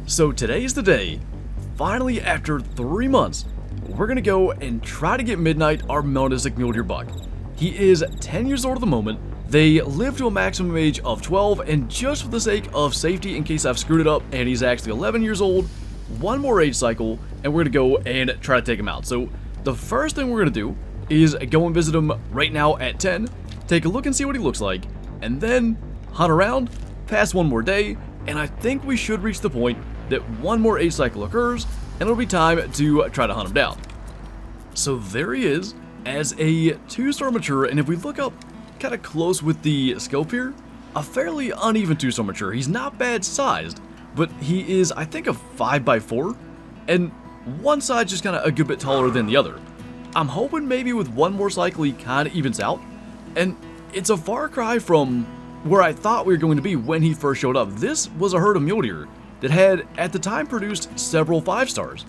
So today's the day. Finally, after 3 months, we're gonna go and try to get Midnight, our Melanistic Mule buck. He is 10 years old at the moment. They live to a maximum age of 12, and just for the sake of safety, in case I've screwed it up and he's actually 11 years old, one more age cycle, and we're gonna go and try to take him out. So the first thing we're gonna do is go and visit him right now at 10, take a look and see what he looks like, and then hunt around, pass one more day, and I think we should reach the point that one more age cycle occurs, and it'll be time to try to hunt him down. So there he is, as a 2-star mature, and if we look up kind of close with the scope here, a fairly uneven 2-star mature. He's not bad sized, but he is, I think, a 5x4, and one side's just kind of a good bit taller than the other. I'm hoping maybe with one more cycle he kind of evens out, and it's a far cry from where I thought we were going to be when he first showed up. This was a herd of mule deer that had, at the time, produced several 5-stars.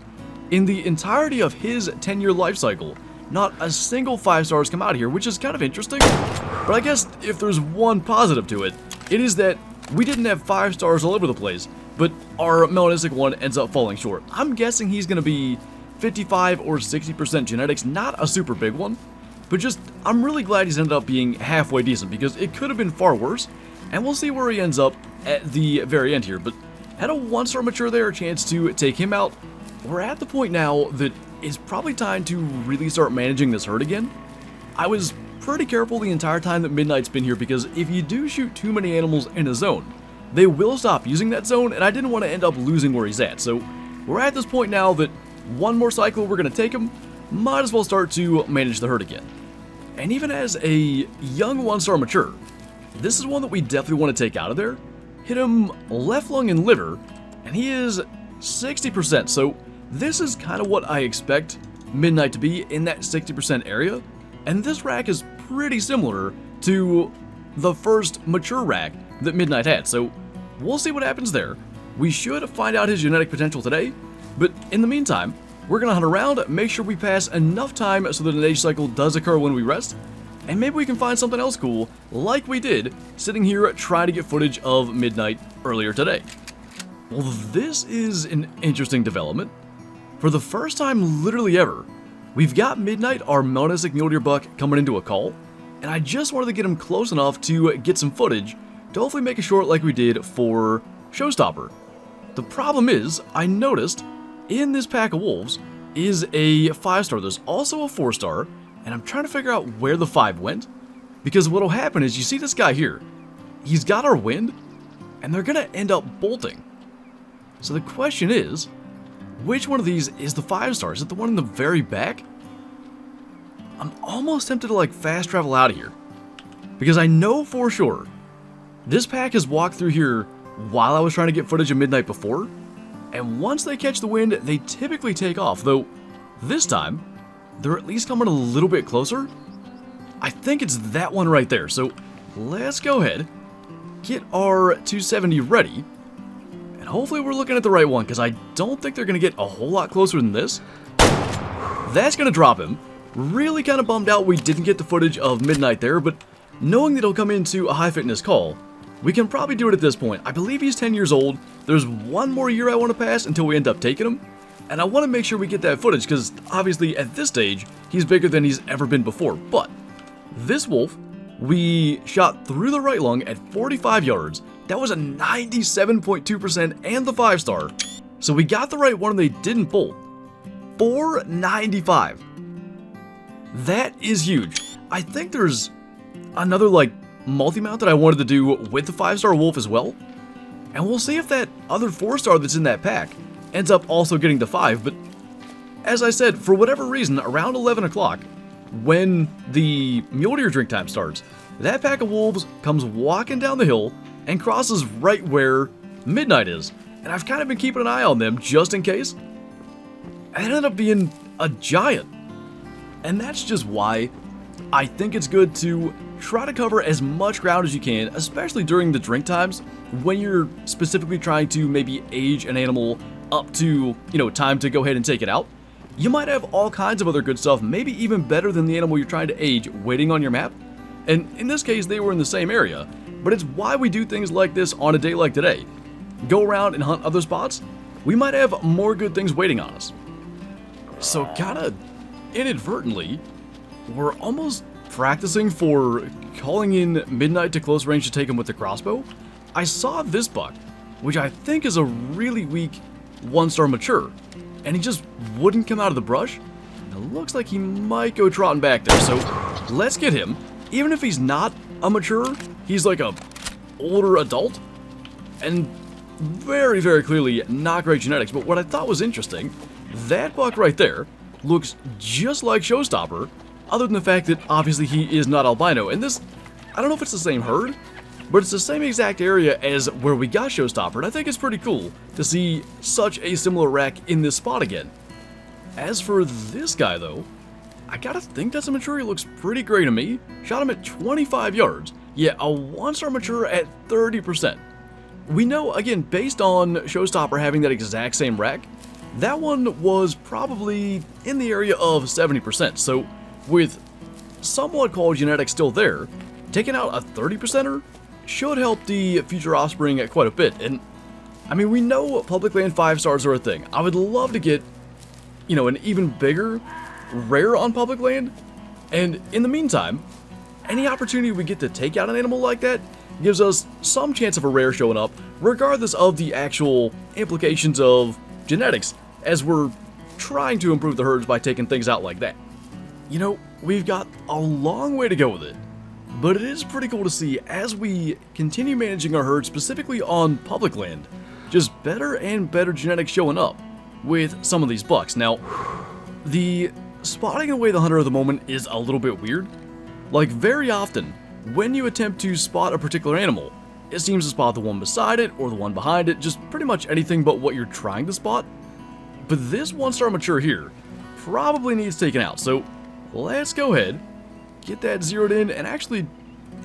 In the entirety of his 10-year life cycle, not a single 5-star has come out of here, which is kind of interesting. But I guess if there's one positive to it, it is that we didn't have 5-stars all over the place, but our Melanistic one ends up falling short. I'm guessing he's going to be 55 or 60% genetics, not a super big one, but just, I'm really glad he's ended up being halfway decent, because it could have been far worse, and we'll see where he ends up at the very end here. But had a 1-star mature there, a chance to take him out. We're at the point now that it's probably time to really start managing this herd again. I was pretty careful the entire time that Midnight's been here, because if you do shoot too many animals in a zone, they will stop using that zone, and I didn't want to end up losing where he's at. So we're at this point now that one more cycle we're going to take him, might as well start to manage the herd again. And even as a young 1-star mature, this is one that we definitely want to take out of there. Hit him left lung and liver, and he is 60%, so this is kind of what I expect Midnight to be, in that 60% area. And this rack is pretty similar to the first mature rack that Midnight had, so we'll see what happens there. We should find out his genetic potential today, but in the meantime, we're going to hunt around, make sure we pass enough time so that an age cycle does occur when we rest, and maybe we can find something else cool, like we did sitting here trying to get footage of Midnight earlier today. Well, this is an interesting development. For the first time literally ever, we've got Midnight, our Melanistic Mule buck, coming into a call, and I just wanted to get him close enough to get some footage to hopefully make a short like we did for Showstopper. The problem is, I noticed in this pack of wolves is a 5-star. There's also a 4-star, and I'm trying to figure out where the 5 went, because what'll happen is, you see this guy here, he's got our wind, and they're gonna end up bolting. So the question is, which one of these is the 5-star? Is it the one in the very back? I'm almost tempted to fast travel out of here, because I know for sure this pack has walked through here while I was trying to get footage of Midnight before, and once they catch the wind, they typically take off, though this time they're at least coming a little bit closer. I think it's that one right there, so let's go ahead, get our 270 ready, and hopefully we're looking at the right one, because I don't think they're going to get a whole lot closer than this. That's going to drop him. Really kind of bummed out we didn't get the footage of Midnight there, but knowing that he'll come into a high fitness call, we can probably do it at this point. I believe he's 10 years old. There's one more year I want to pass until we end up taking him, and I want to make sure we get that footage, because obviously at this stage, he's bigger than he's ever been before. But this wolf, we shot through the right lung at 45 yards. That was a 97.2% and the 5-star. So we got the right one and they didn't bolt. 495. That is huge. I think there's another multi-mount that I wanted to do with the 5-star wolf as well. And we'll see if that other 4-star that's in that pack ends up also getting the 5. But as I said, for whatever reason, around 11 o'clock, when the mule deer drink time starts, that pack of wolves comes walking down the hill and crosses right where Midnight is. And I've kind of been keeping an eye on them just in case. It ended up being a giant. And that's just why I think it's good to try to cover as much ground as you can, especially during the drink times, when you're specifically trying to maybe age an animal up to, time to go ahead and take it out. You might have all kinds of other good stuff, maybe even better than the animal you're trying to age, waiting on your map. And in this case, they were in the same area, but it's why we do things like this on a day like today. Go around and hunt other spots, we might have more good things waiting on us. So kinda inadvertently, we're almost practicing for calling in Midnight to close range to take him with the crossbow. I saw this buck, which I think is a really weak 1-star mature, and he just wouldn't come out of the brush. And it looks like he might go trotting back there, so let's get him. Even if he's not a mature, he's like a older adult, and very, very clearly not great genetics. But what I thought was interesting, that buck right there looks just like Showstopper, other than the fact that obviously he is not albino. And this, I don't know if it's the same herd, but it's the same exact area as where we got Showstopper, and I think it's pretty cool to see such a similar rack in this spot again. As for this guy though, I gotta think that's a mature. He looks pretty great to me. Shot him at 25 yards. Yeah, a 1-star mature at 30%. We know, again, based on Showstopper having that exact same rack, that one was probably in the area of 70%. So with somewhat quality genetics still there, taking out a 30%er should help the future offspring quite a bit. And I mean, we know public land 5-stars are a thing. I would love to get, you know, an even bigger rare on public land. And in the meantime, any opportunity we get to take out an animal like that gives us some chance of a rare showing up, regardless of the actual implications of genetics, as we're trying to improve the herds by taking things out like that. You know, we've got a long way to go with it, but it is pretty cool to see as we continue managing our herd, specifically on public land, just better and better genetics showing up with some of these bucks. Now, the spotting away the hunter of the moment is a little bit weird. Like, very often, when you attempt to spot a particular animal, it seems to spot the one beside it or the one behind it, just pretty much anything but what you're trying to spot. But this 1-star mature here probably needs taken out, so let's go ahead, get that zeroed in, and actually,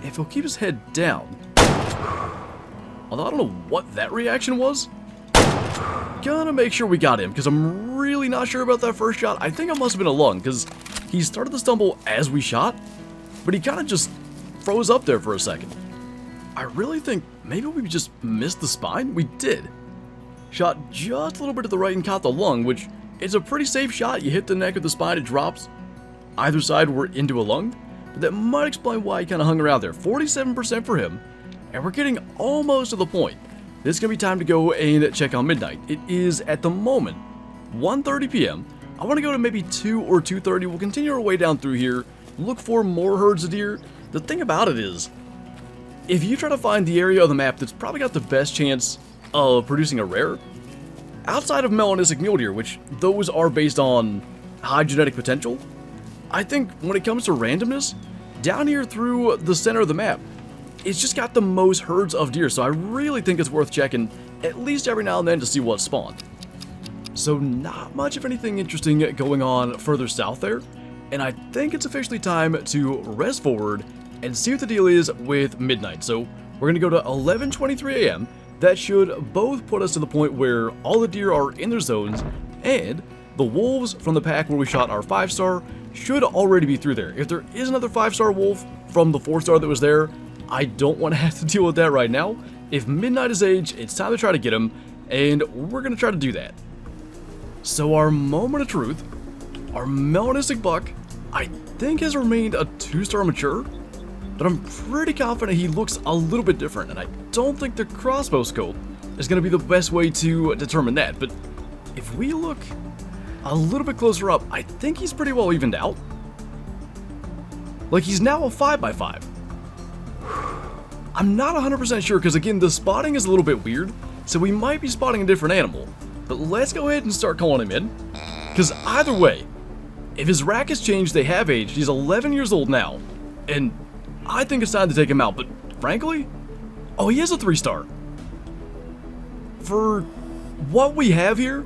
if he'll keep his head down, although I don't know what that reaction was, gonna make sure we got him, because I'm really not sure about that first shot. I think it must have been a lung, because he started to stumble as we shot, but he kind of just froze up there for a second. I really think maybe we just missed the spine. We did. Shot just a little bit to the right and caught the lung, which is a pretty safe shot. You hit the neck of the spine, it drops. Either side we're into a lung, but that might explain why he kind of hung around there. 47% for him, and we're getting almost to the point. This is going to be time to go and check on Midnight. It is, at the moment, 1:30 p.m. I want to go to maybe 2 or 2:30. We'll continue our way down through here, look for more herds of deer. The thing about it is, if you try to find the area of the map that's probably got the best chance of producing a rare, outside of Melanistic Mule deer, which those are based on high genetic potential, I think when it comes to randomness, down here through the center of the map, it's just got the most herds of deer, so I really think it's worth checking at least every now and then to see what's spawned. So not much of anything interesting going on further south there, and I think it's officially time to rest forward and see what the deal is with Midnight. So we're going to go to 11:23 a.m. That should both put us to the point where all the deer are in their zones, and the wolves from the pack where we shot our 5-star should already be through there. If there is another 5-star wolf from the 4-star that was there, I don't want to have to deal with that right now. If Midnight is aged, it's time to try to get him, and we're going to try to do that. So our moment of truth, our melanistic buck, I think has remained a 2-star mature, but I'm pretty confident he looks a little bit different, and I don't think the crossbow scope is going to be the best way to determine that. But if we look a little bit closer up, I think he's pretty well evened out. Like, he's now a 5x5. I'm not 100% sure, because again, the spotting is a little bit weird, so we might be spotting a different animal. But let's go ahead and start calling him in, because either way, if his rack has changed, they have aged. He's 11 years old now, and I think it's time to take him out. But frankly, oh, he is a 3-star. For what we have here,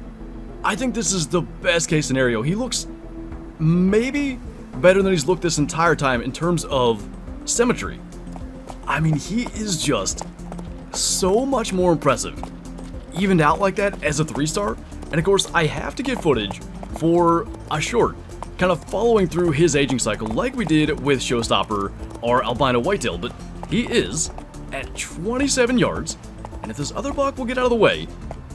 I think this is the best case scenario. He looks maybe better than he's looked this entire time in terms of symmetry. I mean, he is just so much more impressive, evened out like that as a 3-star. And of course, I have to get footage for a short, kind of following through his aging cycle like we did with Showstopper or albino whitetail. But he is at 27 yards, and if this other buck will get out of the way,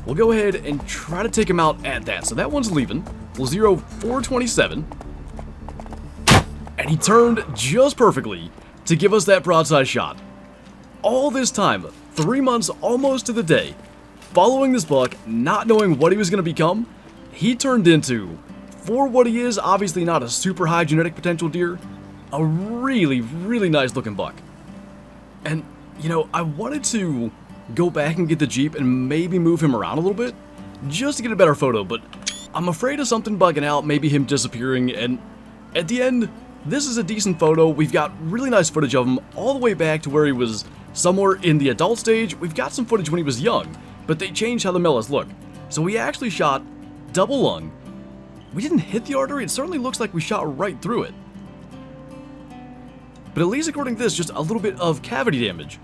we'll go ahead and try to take him out at that. So that one's leaving. We'll 427. And he turned just perfectly to give us that broadside shot. All this time, 3 months almost to the day, following this buck, not knowing what he was going to become, he turned into, for what he is, obviously not a super high genetic potential deer, a really, really nice looking buck. And, you know, I wanted to go back and get the Jeep and maybe move him around a little bit, just to get a better photo, but I'm afraid of something bugging out, maybe him disappearing, and at the end, this is a decent photo. We've got really nice footage of him all the way back to where he was somewhere in the adult stage. We've got some footage when he was young, but they changed how the Melas look. So we actually shot double lung. We didn't hit the artery. It certainly looks like we shot right through it. But at least according to this, just a little bit of cavity damage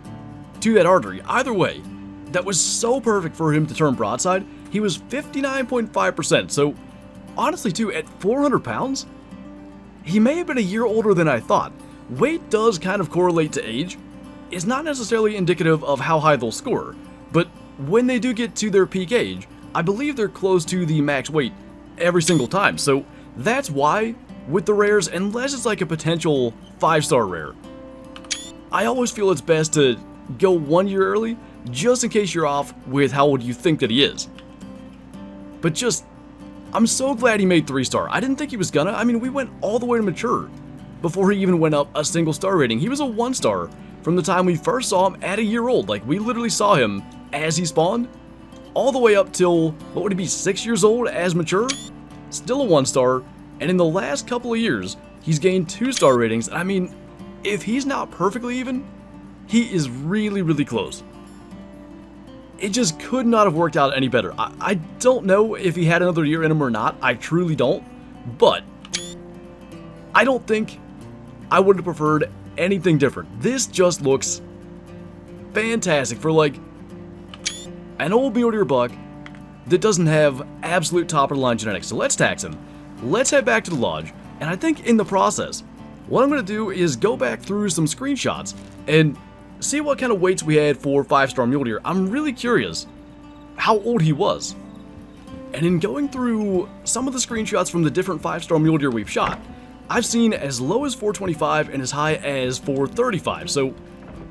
to that artery. Either way, that was so perfect for him to turn broadside. He was 59.5%. So honestly too, at 400 pounds, he may have been a year older than I thought. Weight does kind of correlate to age. It's not necessarily indicative of how high they'll score, but when they do get to their peak age, I believe they're close to the max weight every single time. So that's why, with the rares, unless it's like a potential 5-star rare, I always feel it's best to go 1 year early, just in case you're off with how old you think that he is. But just, I'm so glad he made 3-star. I didn't think he was gonna. I mean, we went all the way to mature before he even went up a single star rating. He was a 1-star from the time we first saw him at a year old. Like, we literally saw him as he spawned, all the way up till, what would he be, 6 years old as mature? Still a 1-star, and in the last couple of years, he's gained 2-star ratings. I mean, if he's not perfectly even, he is really, really close. It just could not have worked out any better. I don't know if he had another year in him or not. I truly don't. But I don't think I would have preferred anything different. This just looks fantastic for like an old mule deer buck that doesn't have absolute top of the line genetics. So let's tax him. Let's head back to the lodge. And I think in the process, what I'm going to do is go back through some screenshots and see what kind of weights we had for 5-star mule deer. I'm really curious how old he was. And in going through some of the screenshots from the different 5-star mule deer we've shot, I've seen as low as 425 and as high as 435. So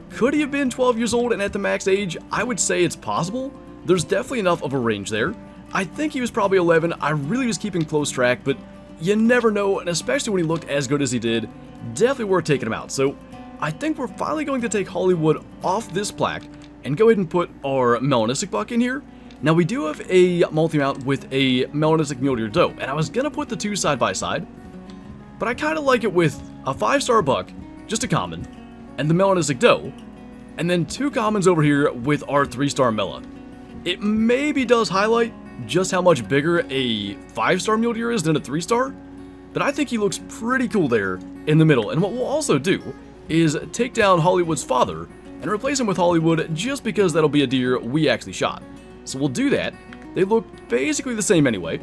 could he have been 12 years old and at the max age? I would say it's possible. There's definitely enough of a range there. I think he was probably 11. I really was keeping close track, but you never know, and especially when he looked as good as he did, definitely worth taking him out. So I think we're finally going to take Hollywood off this plaque and go ahead and put our Melanistic buck in here. Now we do have a multi-mount with a Melanistic Mule Deer doe, and I was going to put the two side by side, but I kind of like it with a 5-star buck, just a common, and the Melanistic doe, and then 2 commons over here with our 3-star Mela. It maybe does highlight just how much bigger a 5-star mule deer is than a 3-star, but I think he looks pretty cool there in the middle. And what we'll also do is take down Hollywood's father and replace him with Hollywood, just because that'll be a deer we actually shot. So we'll do that. They look basically the same anyway,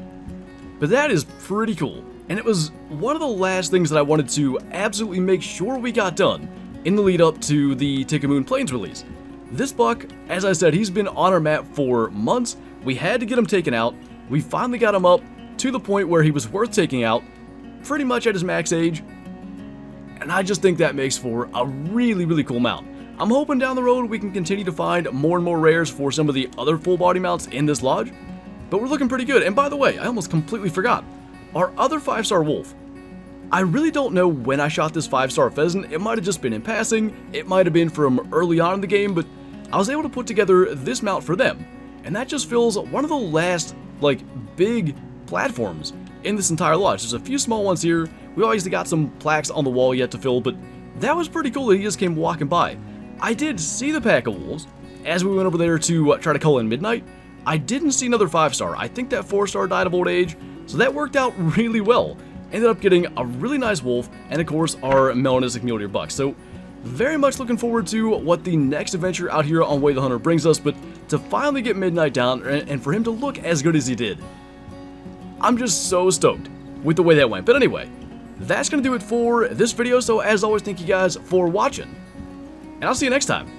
but that is pretty cool. And it was one of the last things that I wanted to absolutely make sure we got done in the lead up to the Tickamoon Plains release. This buck, as I said, he's been on our map for months. We had to get him taken out. We finally got him up to the point where he was worth taking out, pretty much at his max age. And I just think that makes for a really, really cool mount. I'm hoping down the road we can continue to find more and more rares for some of the other full body mounts in this lodge, but we're looking pretty good. And by the way, I almost completely forgot, our other 5-star wolf. I really don't know when I shot this 5-star pheasant. It might have just been in passing, it might have been from early on in the game, but I was able to put together this mount for them. And that just fills one of the last, like, big platforms in this entire lodge. There's a few small ones here. We obviously got some plaques on the wall yet to fill, but that was pretty cool that he just came walking by. I did see the pack of wolves as we went over there to try to call in midnight. I didn't see another 5-star. I think that 4-star died of old age, so that worked out really well. Ended up getting a really nice wolf, and of course our Melanistic Mule Deer buck. So very much looking forward to what the next adventure out here on Way the Hunter brings us, but to finally get Midnight down and for him to look as good as he did, I'm just so stoked with the way that went. But anyway, that's going to do it for this video. So as always, thank you guys for watching, and I'll see you next time.